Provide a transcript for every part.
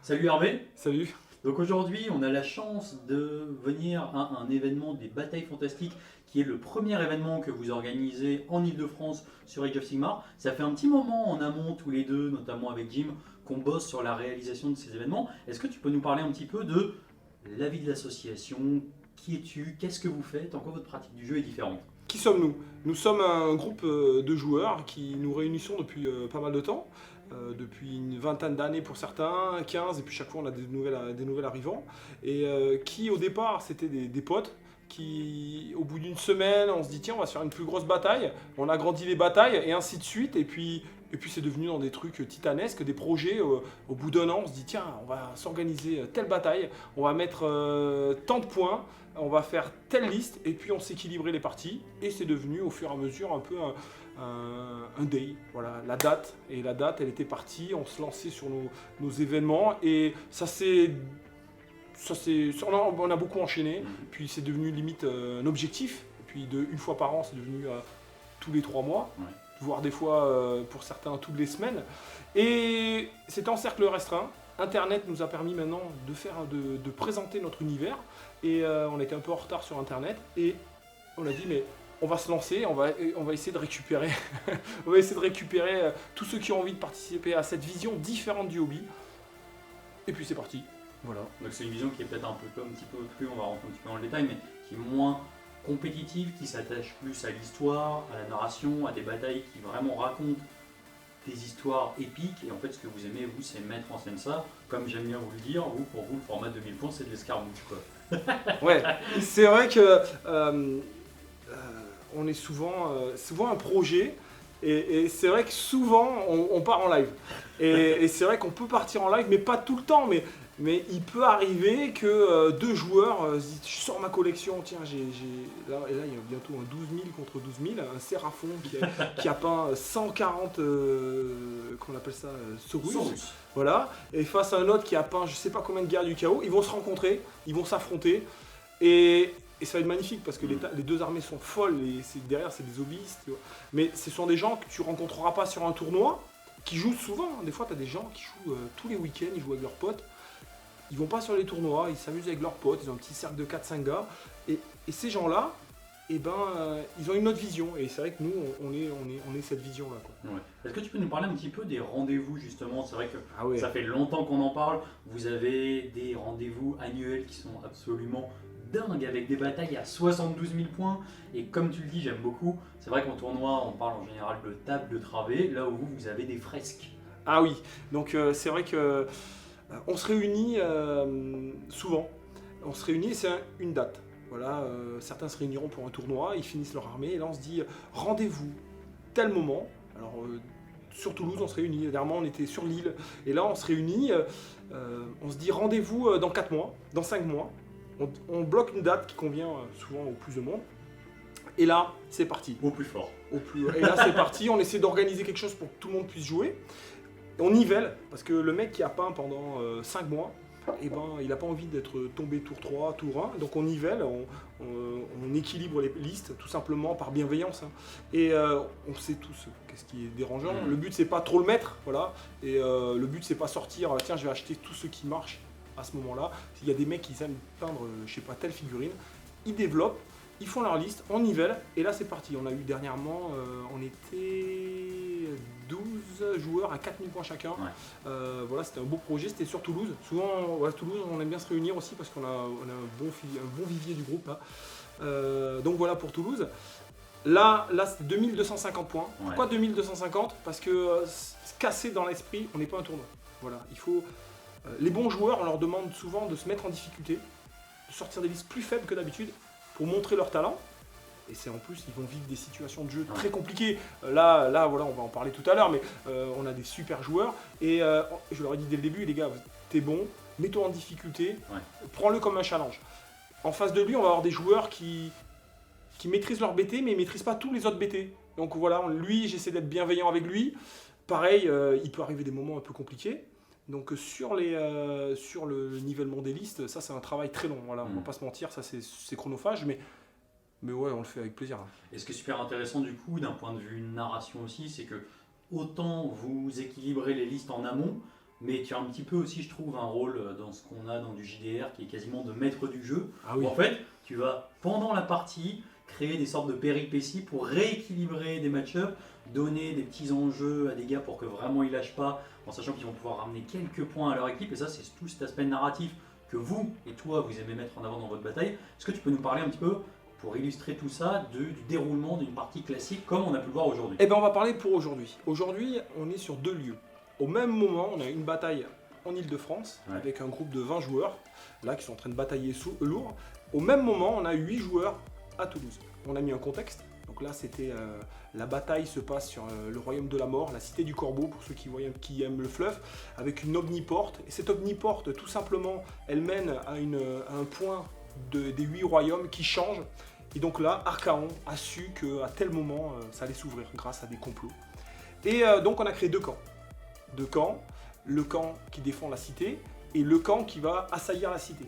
Salut Hervé. Salut. Donc aujourd'hui, on a la chance de venir à un événement des Batailles Fantastiques qui est le premier événement que vous organisez en Ile-de-France sur Age of Sigmar. Ça fait un petit moment en amont tous les deux, notamment avec Jim, qu'on bosse sur la réalisation de ces événements. Est-ce que tu peux nous parler un petit peu de la vie de l'association? Qui es-tu? Qu'est-ce que vous faites? En quoi votre pratique du jeu est différente? Qui sommes-nous? Nous sommes un groupe de joueurs qui nous réunissons depuis pas mal de temps, depuis une vingtaine d'années pour certains, 15, et puis chaque fois on a des nouvelles arrivants, et qui au départ c'était des potes, qui au bout d'une semaine on se dit tiens on va se faire une plus grosse bataille, on agrandit les batailles et ainsi de suite, et puis c'est devenu dans des trucs titanesques, des projets, au bout d'un an on se dit tiens on va s'organiser telle bataille, on va mettre tant de points, on va faire telle liste, et puis on s'équilibrait les parties, et c'est devenu au fur et à mesure un peu un day, voilà, la date, elle était partie, on se lançait sur nos événements, et on a beaucoup enchaîné, puis c'est devenu limite un objectif, et puis une fois par an, c'est devenu tous les 3 mois, Ouais. voire des fois, pour certains, toutes les semaines, et c'était en cercle restreint. Internet nous a permis maintenant de présenter notre univers, et on était un peu en retard sur Internet, et on a dit mais on va se lancer, on va essayer de récupérer, on va essayer de récupérer tous ceux qui ont envie de participer à cette vision différente du hobby, et puis c'est parti. Voilà. Donc c'est une vision qui est peut-être un petit peu plus, on va rentrer un petit peu dans le détail, mais qui est moins compétitive, qui s'attache plus à l'histoire, à la narration, à des batailles qui vraiment racontent des histoires épiques. Et en fait, ce que vous aimez, vous, c'est mettre en scène ça. Comme j'aime bien vous le dire, vous, pour vous, le format 2000 points, c'est de l'escarmouche, quoi. Ouais, c'est vrai que on est souvent un projet, et c'est vrai que souvent on part en live. Et c'est vrai qu'on peut partir en live, mais pas tout le temps. Mais il peut arriver que deux joueurs se disent je sors ma collection, tiens, là, et là il y a bientôt un 12 000 contre 12 000, un Séraphon qui a peint 140, qu'on appelle ça, Saurus. Saurus. Voilà, et face à un autre qui a peint je sais pas combien de guerres du chaos, ils vont se rencontrer, ils vont s'affronter, et ça va être magnifique parce que les deux armées sont folles, et derrière c'est des hobbyistes, tu vois. Mais ce sont des gens que tu rencontreras pas sur un tournoi, qui jouent souvent, hein. Des fois tu as des gens qui jouent tous les week-ends, ils jouent avec leurs potes, ils vont pas sur les tournois, ils s'amusent avec leurs potes, ils ont un petit cercle de 4-5 gars, et ces gens-là, eh ben, ils ont une autre vision, et c'est vrai que nous on est cette vision-là, quoi. Ouais. Est-ce que tu peux nous parler un petit peu des rendez-vous, justement? C'est vrai que Ah ouais. ça fait longtemps qu'on en parle. Vous avez des rendez-vous annuels qui sont absolument dingues, avec des batailles à 72 000 points. Et comme tu le dis, j'aime beaucoup. C'est vrai qu'en tournoi, on parle en général de table de travée. Là où vous avez des fresques. Ah oui, donc c'est vrai que on se réunit souvent. On se réunit, c'est une date. Voilà, certains se réuniront pour un tournoi, ils finissent leur armée, et là on se dit rendez-vous tel moment. Alors sur Toulouse, on se réunit. Dernièrement, on était sur l'île, et là on se réunit. On se dit rendez-vous dans 4 mois, dans 5 mois. On bloque une date qui convient souvent au plus de monde. Et là, c'est parti. Au plus fort. Et là, c'est parti. On essaie d'organiser quelque chose pour que tout le monde puisse jouer. On nivelle, parce que le mec qui a peint pendant 5 mois, eh ben, il n'a pas envie d'être tombé tour 3, tour 1, donc on nivelle, on équilibre les listes, tout simplement par bienveillance, hein. Et on sait tous qu'est-ce qui est dérangeant. Le but, c'est pas trop le mettre, voilà, et le but, c'est pas sortir, tiens, je vais acheter tout ce qui marche à ce moment-là. S'il y a des mecs qui aiment peindre, je sais pas, telle figurine, ils développent, ils font leur liste, on nivelle, et là c'est parti. On a eu dernièrement, on était 12 joueurs à 4000 points chacun. Ouais. Voilà, c'était un beau projet, c'était sur Toulouse. Souvent, à Toulouse, on aime bien se réunir aussi parce qu'on a un bon vivier du groupe, hein. Donc voilà pour Toulouse. Là c'était 2250 points. Ouais. Pourquoi 2250? Parce que cassé dans l'esprit, on n'est pas un tournoi. Voilà, il faut. Les bons joueurs, on leur demande souvent de se mettre en difficulté, de sortir des listes plus faibles que d'habitude pour montrer leur talent. Et c'est en plus, ils vont vivre des situations de jeu très compliquées. Là, voilà, on va en parler tout à l'heure, mais on a des super joueurs. Et je leur ai dit dès le début, les gars, t'es bon, mets-toi en difficulté, prends-le comme un challenge. En face de lui, on va avoir des joueurs qui maîtrisent leur BT, mais ils ne maîtrisent pas tous les autres BT. Donc voilà, lui, j'essaie d'être bienveillant avec lui. Pareil, il peut arriver des moments un peu compliqués. Donc sur le nivellement des listes, ça c'est un travail très long. Voilà, on va pas se mentir, ça c'est chronophage, mais ouais, on le fait avec plaisir. Et ce qui est super intéressant du coup, d'un point de vue narration aussi, c'est que autant vous équilibrez les listes en amont, mais tu as un petit peu aussi, je trouve, un rôle dans ce qu'on a dans du JDR qui est quasiment de maître du jeu. Ah oui. Où en fait, tu vas, pendant la partie, créer des sortes de péripéties pour rééquilibrer des match-ups, donner des petits enjeux à des gars pour que vraiment ils lâchent pas, en sachant qu'ils vont pouvoir ramener quelques points à leur équipe. Et ça, c'est tout cet aspect narratif que vous et toi, vous aimez mettre en avant dans votre bataille. Est-ce que tu peux nous parler un petit peu, pour illustrer tout ça, du déroulement d'une partie classique comme on a pu le voir aujourd'hui? Eh bien, on va parler pour aujourd'hui. Aujourd'hui, on est sur 2 lieux. Au même moment, on a une bataille en Ile-de-France, Ouais. avec un groupe de 20 joueurs, là, qui sont en train de batailler lourd. Au même moment, on a 8 joueurs à Toulouse. On a mis un contexte. Donc là, c'était la bataille se passe sur le royaume de la mort, la cité du corbeau, pour ceux qui aiment le fleuve, avec une omniporte. Et cette omniporte, tout simplement, elle mène à un point des 8 royaumes qui change. Et donc là, Archaon a su qu'à tel moment, ça allait s'ouvrir grâce à des complots. Et donc on a créé 2 camps. 2 camps, le camp qui défend la cité et le camp qui va assaillir la cité.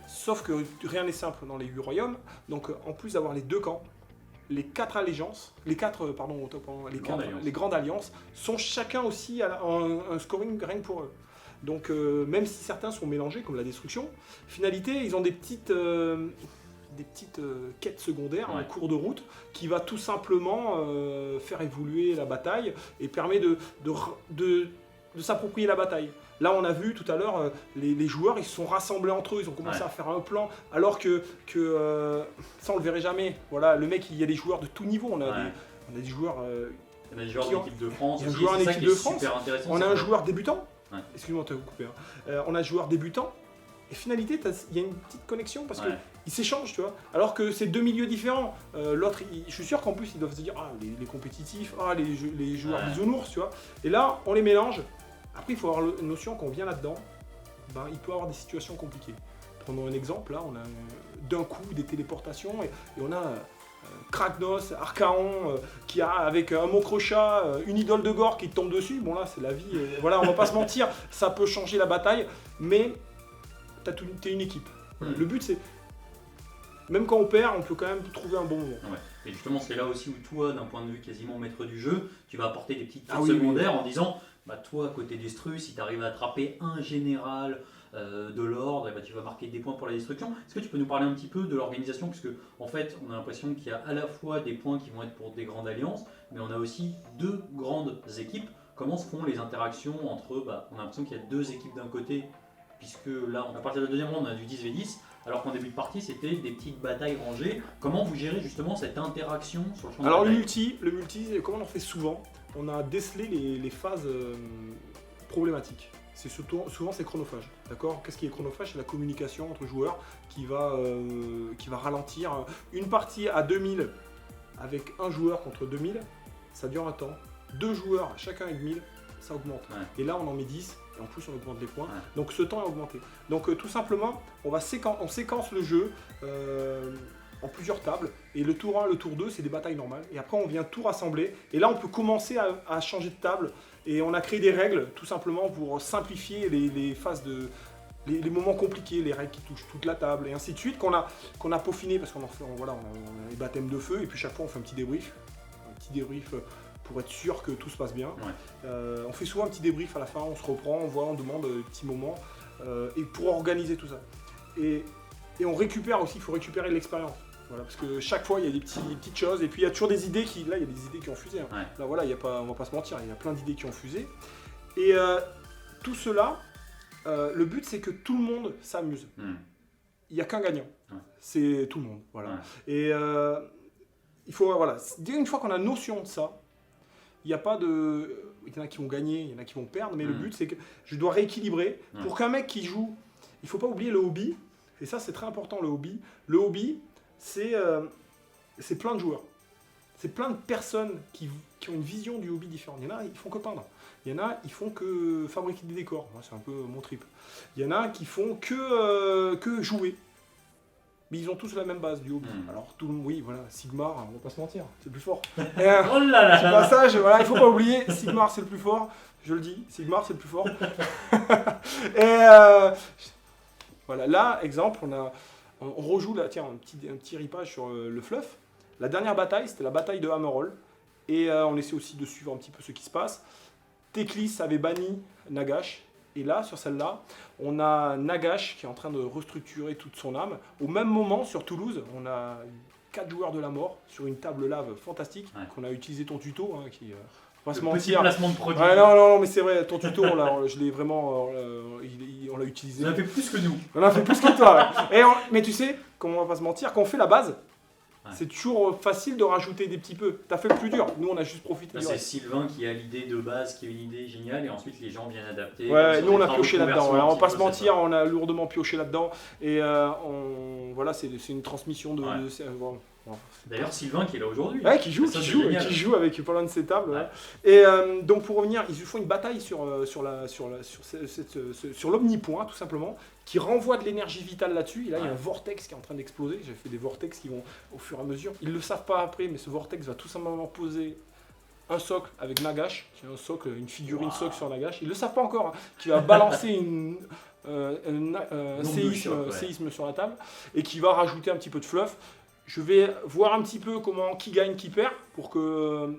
Sauf que rien n'est simple dans les 8 royaumes. Donc en plus d'avoir les 2 camps, les 4 alliances, les grandes alliances sont chacun aussi à un scoring rien que pour eux. Donc même si certains sont mélangés comme la destruction, finalité ils ont des petites quêtes secondaires en cours de route qui va tout simplement faire évoluer la bataille et permet de s'approprier la bataille. Là, on a vu tout à l'heure, les joueurs, ils se sont rassemblés entre eux, ils ont commencé à faire un plan, alors que ça, on le verrait jamais. Voilà, le mec, il y a des joueurs de tout niveau. On a des joueurs... Il y a des joueurs d'équipe de France. Il y a un joueur en équipe de France. On a un joueur débutant. Ouais. Excuse-moi, tu as coupé. On a un joueur débutant. Et finalité, il y a une petite connexion parce qu'ils s'échangent, tu vois. Alors que c'est 2 milieux différents. L'autre, je suis sûr qu'en plus, ils doivent se dire les compétitifs, les joueurs bisounours, tu vois. Et là, on les mélange. Après, il faut avoir la notion qu'on vient là-dedans. Ben, il peut y avoir des situations compliquées. Prenons un exemple. Là, on a d'un coup des téléportations et on a Kragnos, Archaon, qui a avec un Mokrocha, une idole de gore qui tombe dessus. Bon, là, c'est la vie. Voilà, on va pas se mentir, ça peut changer la bataille, mais t'es une équipe. Voilà. Le but, c'est. Même quand on perd, on peut quand même trouver un bon moment. Ouais. Et justement, c'est là aussi où toi, d'un point de vue quasiment maître du jeu, tu vas apporter des petites quêtes secondaires en disant toi, côté destru, si tu arrives à attraper un général de l'ordre, et tu vas marquer des points pour la destruction. Est-ce que tu peux nous parler un petit peu de l'organisation? Parce qu'en fait, on a l'impression qu'il y a à la fois des points qui vont être pour des grandes alliances, mais on a aussi 2 grandes équipes. Comment se font les interactions entre. On a l'impression qu'il y a 2 équipes d'un côté, puisque là, à partir de la deuxième ronde, on a du 10v10. Alors qu'en début de partie, c'était des petites batailles rangées. Comment vous gérez justement cette interaction sur le champ de bataille? Alors le multi, comme on en fait souvent, on a décelé les phases problématiques. Souvent c'est chronophage, d'accord? Qu'est-ce qui est chronophage? C'est la communication entre joueurs qui va ralentir. Une partie à 2000 avec un joueur contre 2000, ça dure un temps. 2 joueurs, chacun avec 1000, ça augmente. Et là on en met 10. Et en plus on augmente les points, donc ce temps a augmenté. Donc tout simplement, on séquence le jeu en plusieurs tables, et le tour 1, le tour 2, c'est des batailles normales, et après on vient tout rassembler, et là on peut commencer à changer de table, et on a créé des règles tout simplement pour simplifier les phases les moments compliqués, les règles qui touchent toute la table, et ainsi de suite, qu'on a peaufiné, parce qu'on on a les baptêmes de feu, et puis chaque fois on fait un petit débrief pour être sûr que tout se passe bien. On fait souvent un petit débrief à la fin, on se reprend, on voit, on demande des petits moments, et pour organiser tout ça. Et on récupère aussi, il faut récupérer l'expérience. Voilà, parce que chaque fois il y a des petites choses, et puis il y a toujours des idées qui. Là il y a des idées qui ont fusé. Là voilà, on va pas se mentir, il y a plein d'idées qui ont fusé. Et tout cela, le but c'est que tout le monde s'amuse. Il n'y a qu'un gagnant. C'est tout le monde. Voilà. Et il faut. Voilà. Une fois qu'on a notion de ça, il n'y a pas de. Il y en a qui vont gagner, il y en a qui vont perdre, mais le but c'est que je dois rééquilibrer. Pour qu'un mec qui joue, il ne faut pas oublier le hobby, et ça c'est très important le hobby. Le hobby, c'est plein de joueurs. C'est plein de personnes qui ont une vision du hobby différente. Il y en a, ils font que peindre. Il y en a, ils font que fabriquer des décors. Moi, c'est un peu mon trip. Il y en a qui font que jouer. Mais ils ont tous la même base du hobby. Alors, oui, voilà, Sigmar, on va pas se mentir, c'est le plus fort. Oh là là. Ce passage, voilà, il faut pas oublier, Sigmar c'est le plus fort. Je le dis, Sigmar c'est le plus fort. Et voilà, là, exemple, on rejoue là, tiens, un petit ripage sur le fluff. La dernière bataille, c'était la bataille de Hammerhall. Et on essaie aussi de suivre un petit peu ce qui se passe. Teclis avait banni Nagash. Et là, sur celle-là, on a Nagash qui est en train de restructurer toute son âme. Au même moment, sur Toulouse, on a 4 joueurs de la mort sur une table lave fantastique qu'on a utilisé ton tuto, qui va se mentir. Petit placement de produit. Ouais, non, mais c'est vrai, ton tuto, je l'ai vraiment, on l'a utilisé. On a fait plus que nous. On a fait plus que toi. Ouais. Mais tu sais, comment on va pas se mentir, quand on fait la base, c'est toujours facile de rajouter des petits peu. T'as fait le plus dur. Nous, on a juste profité. C'est Sylvain qui a l'idée de base, qui a une idée géniale, et ensuite les gens viennent adapter. Ouais, nous on a pioché là-dedans. On va pas se mentir, on a lourdement pioché là-dedans. Et voilà, c'est une transmission de. D'ailleurs, Sylvain qui est là aujourd'hui. Ouais, qui joue avec pas loin de ses tables. Ouais. Et donc pour revenir, ils font une bataille sur l'omnipoint, tout simplement, qui renvoie de l'énergie vitale là-dessus. Et là, il y a un vortex qui est en train d'exploser. J'ai fait des vortex qui vont au fur et à mesure. Ils le savent pas après, mais ce vortex va tout simplement poser un socle avec Nagash, qui est un socle, une figurine socle sur Nagash. Ils le savent pas encore, qui va balancer un séisme sur la table et qui va rajouter un petit peu de fluff. Je vais voir un petit peu qui gagne, qui perd, pour que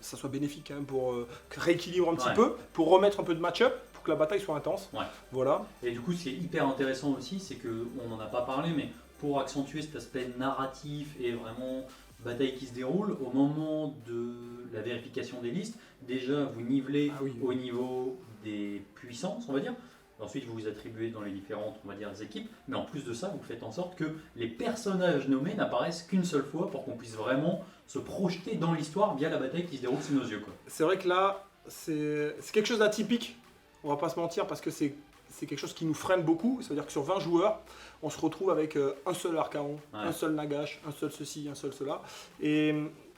ça soit bénéfique, pour rééquilibrer un petit peu, pour remettre un peu de match-up, pour que la bataille soit intense. Ouais. Voilà. Et du coup, ce qui est hyper intéressant aussi, c'est qu'on n'en a pas parlé, mais pour accentuer cet aspect narratif et vraiment bataille qui se déroule, au moment de la vérification des listes, déjà vous nivelez au niveau des puissances, on va dire. Ensuite, vous vous attribuez dans les différentes, on va dire, équipes. Mais en plus de ça, vous faites en sorte que les personnages nommés n'apparaissent qu'une seule fois pour qu'on puisse vraiment se projeter dans l'histoire via la bataille qui se déroule sous nos yeux. C'est vrai que là, c'est quelque chose d'atypique. On va pas se mentir parce que c'est quelque chose qui nous freine beaucoup. C'est-à-dire que sur 20 joueurs, on se retrouve avec un seul Archaon, un seul Nagash, un seul ceci, un seul cela. Et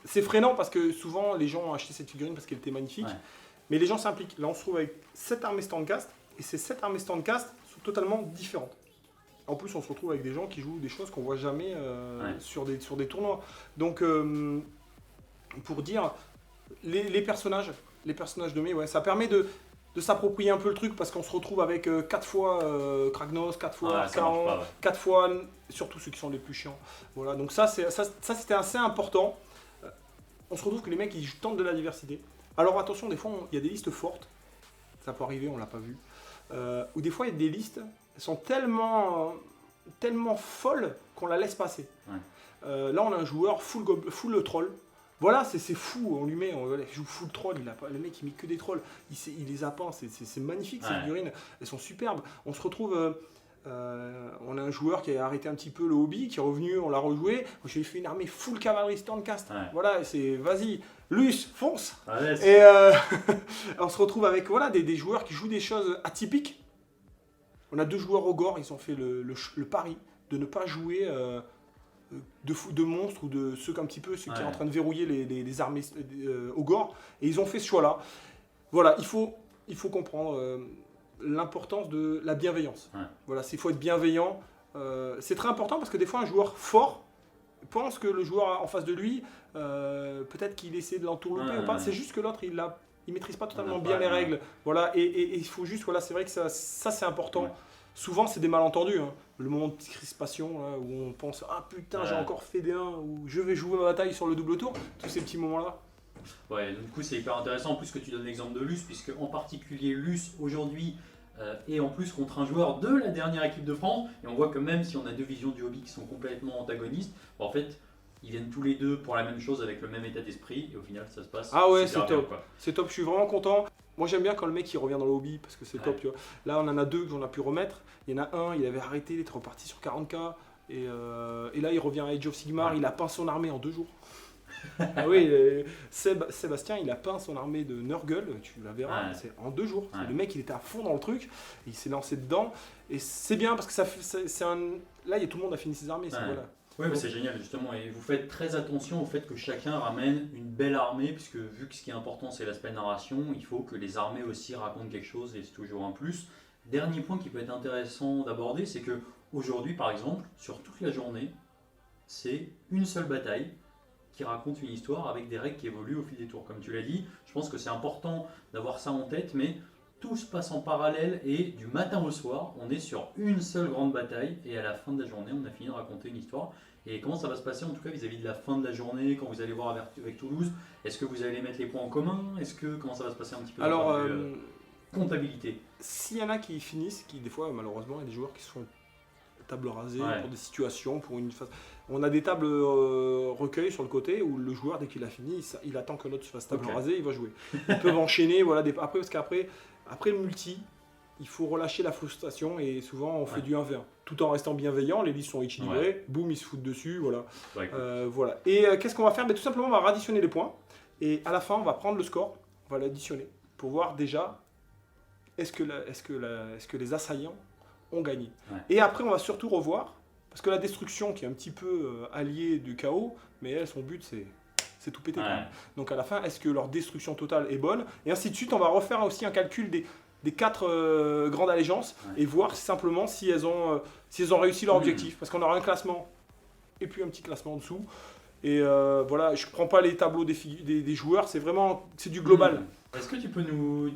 c'est freinant parce que souvent, les gens ont acheté cette figurine parce qu'elle était magnifique. Ouais. Mais les gens s'impliquent. Là, on se trouve avec 7 armées Standcast. Et ces 7 armées Standcast sont totalement différentes. En plus, on se retrouve avec des gens qui jouent des choses qu'on ne voit jamais sur des tournois. Donc, pour dire, les personnages nommés, ça permet de s'approprier un peu le truc parce qu'on se retrouve avec 4 fois Kragnos, 4 fois Archaon, 4 fois, surtout ceux qui sont les plus chiants. Voilà, donc ça c'était assez important. On se retrouve que les mecs ils tentent de la diversité. Alors attention, des fois il y a des listes fortes, ça peut arriver, on l'a pas vu. Ou des fois il y a des listes, elles sont tellement folles qu'on la laisse passer. Ouais. Là on a un joueur full troll. Voilà, c'est fou, on lui met, il joue full troll, le mec il met que des trolls, il les a peints, c'est magnifique ces figurines, elles sont superbes. On se retrouve, on a un joueur qui a arrêté un petit peu le hobby, qui est revenu, on l'a rejoué, j'ai fait une armée full cavalerie Standcast, voilà, c'est vas-y, Luce, fonce. Et on se retrouve avec des joueurs qui jouent des choses atypiques. On a 2 joueurs Ogre, ils ont fait le pari de ne pas jouer de monstres ou de ceux qui sont en train de verrouiller les armées Ogre, et ils ont fait ce choix-là. Voilà, il faut comprendre l'importance de la bienveillance. Voilà, il faut être bienveillant. C'est très important parce que des fois un joueur fort pense que le joueur en face de lui, peut-être qu'il essaie de l'entourlouper ou pas. C'est juste que l'autre il maîtrise pas totalement bien les règles. Voilà, et il faut juste, c'est vrai que ça c'est important. Ouais. Souvent c'est des malentendus. Le moment de crispation là, où on pense ah putain j'ai encore fait des 1 ou je vais jouer ma bataille sur le double tour, tous ces petits moments là. Ouais, du coup c'est hyper intéressant en plus que tu donnes l'exemple de Luce, puisque en particulier Luce aujourd'hui est en plus contre un joueur de la dernière équipe de France, et on voit que même si on a 2 visions du hobby qui sont complètement antagonistes, en fait ils viennent tous les deux pour la même chose avec le même état d'esprit, et au final ça se passe. Ah ouais, c'est top, c'est top, je suis vraiment content. Moi j'aime bien quand le mec il revient dans le hobby parce que c'est top, tu vois. Là on en a 2 qu'on a pu remettre. Il y en a un, il avait arrêté, il était reparti sur 40k. Et là il revient à Age of Sigmar, il a peint son armée en 2 jours. Ah oui, Sébastien il a peint son armée de Nurgle, tu la verras, c'est en 2 jours. Le mec il était à fond dans le truc, il s'est lancé dedans. Et c'est bien parce que là tout le monde a fini ses armées. Voilà. Oui, mais c'est génial justement, et vous faites très attention au fait que chacun ramène une belle armée, puisque vu que ce qui est important c'est l'aspect narration, il faut que les armées aussi racontent quelque chose, et c'est toujours un plus. Dernier point qui peut être intéressant d'aborder, c'est que aujourd'hui par exemple, sur toute la journée, c'est une seule bataille qui raconte une histoire avec des règles qui évoluent au fil des tours. Comme tu l'as dit, je pense que c'est important d'avoir ça en tête, mais tout se passe en parallèle et du matin au soir, on est sur une seule grande bataille et à la fin de la journée, on a fini de raconter une histoire. Et comment ça va se passer en tout cas vis-à-vis de la fin de la journée quand vous allez voir avec Toulouse? Est-ce que vous allez mettre les points en commun? Comment ça va se passer un petit peu Alors, d'un point de vue, comptabilité? s'il y en a qui finissent, qui des fois malheureusement il y a des joueurs qui se font table rasée Ouais. pour des situations, pour une phase. On a des tables recueil sur le côté où le joueur dès qu'il a fini, il attend que l'autre se fasse table Ok. rasée, il va jouer. Ils peuvent enchaîner, voilà, après parce qu'après le multi, il faut relâcher la frustration et souvent on fait Ouais. du 1v1 tout en restant bienveillant, les listes sont équilibrées, boum, ils se foutent dessus, voilà. Ouais, écoute. Voilà. Et qu'est-ce qu'on va faire? Tout simplement, on va radditionner les points. Et à la fin, on va prendre le score, on va l'additionner pour voir déjà est-ce que les assaillants ont gagné. Ouais. Et après, on va surtout revoir, parce que la destruction qui est un petit peu alliée du chaos, mais elle, son but, c'est tout péter. Ouais. quand même. Donc à la fin, est-ce que leur destruction totale est bonne? Et ainsi de suite, on va refaire aussi un calcul des 4 grandes allégeances Ouais. et voir simplement si elles ont réussi leur Mhm. objectif. Parce qu'on aura un classement et puis un petit classement en dessous. Et voilà, je ne prends pas les tableaux des joueurs, c'est du global. Est-ce que tu peux nous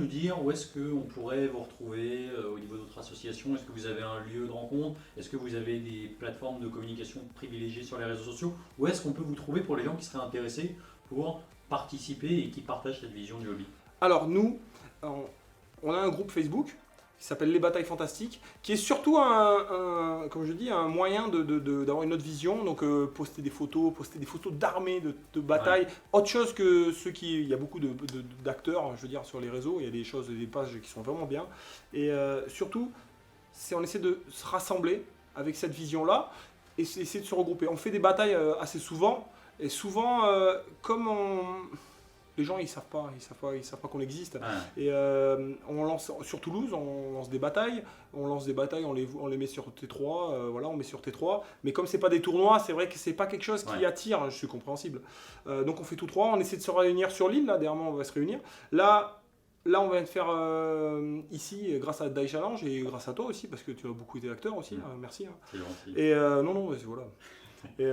dire où est-ce qu'on pourrait vous retrouver au niveau de votre association? Est-ce que vous avez un lieu de rencontre? Est-ce que vous avez des plateformes de communication privilégiées sur les réseaux sociaux? Où est-ce qu'on peut vous trouver pour les gens qui seraient intéressés pour participer et qui partagent cette vision du hobby? Alors nous, on a un groupe Facebook qui s'appelle Les Batailles Fantastiques, qui est surtout comme je dis, un moyen d'avoir une autre vision, donc poster des photos d'armées, de batailles, autre chose que il y a beaucoup d'acteurs, je veux dire, sur les réseaux, il y a des pages qui sont vraiment bien, et surtout, on essaie de se rassembler avec cette vision-là, et essayer de se regrouper. On fait des batailles assez souvent, et souvent, les gens ils savent pas qu'on existe. Ouais. Et on lance sur Toulouse, on lance des batailles, on les met sur T3, voilà, on met sur T3. Mais comme c'est pas des tournois, c'est vrai que c'est pas quelque chose qui Ouais. attire, je suis compréhensible. Donc on fait tout trois, on essaie de se réunir sur l'île, là, dernièrement on va se réunir. Là on va faire ici grâce à Die Challenge et grâce à toi aussi, parce que tu as beaucoup été acteur aussi, merci. Hein. C'est gentil. Et non, voilà. Et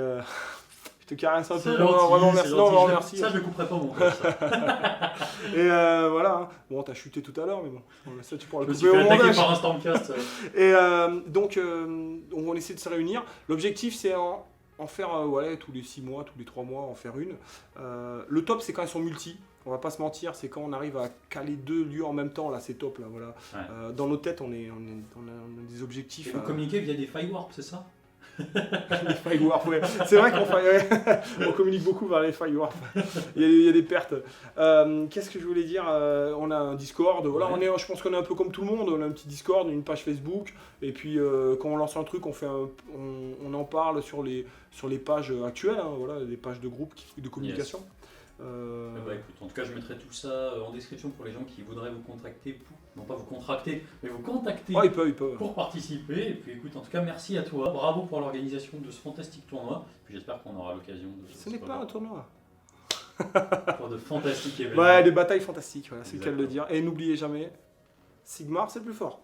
je te caresse un peu, C'est non, gentil, vraiment c'est merci. gentil. Non, vraiment, Je- merci. Ça, je le couperai pas au montage. Ça. Et voilà, hein. Bon, t'as chuté tout à l'heure, mais bon, ça tu pourras Je le me suis couper fait au attaquer montage. par un Stormcast. Et donc, on essaie de se réunir. L'objectif, c'est en faire tous les 6 mois, tous les 3 mois, en faire une. Le top, c'est quand elles sont multi. On va pas se mentir, c'est quand on arrive à caler 2 lieux en même temps, là, c'est top. Là, voilà. Ouais. Dans nos têtes, on a des objectifs. Et vous communiquez via des Firewarp, c'est ça? Les Firewarp, ouais. C'est vrai on communique beaucoup vers les Firewarp. Il y a des pertes. Qu'est-ce que je voulais dire? On a un Discord. Voilà, Ouais. je pense qu'on est un peu comme tout le monde. On a un petit Discord, une page Facebook. Et puis quand on lance un truc, on en parle sur les pages actuelles. Hein, voilà, des pages de groupe de communication. Bah, écoute, en tout cas, je mettrai tout ça en description pour les gens qui voudraient vous contacter, non pas vous contracter, mais vous contacter Oh, ils peuvent. pour participer. Et puis écoute, en tout cas, merci à toi. Bravo pour l'organisation de ce fantastique tournoi. Puis j'espère qu'on aura l'occasion de Ce n'est pas un tournoi. pour de fantastiques événements. Ouais, des batailles fantastiques, voilà, c'est le cas de le Exactement. dire. Et n'oubliez jamais, Sigmar, c'est le plus fort.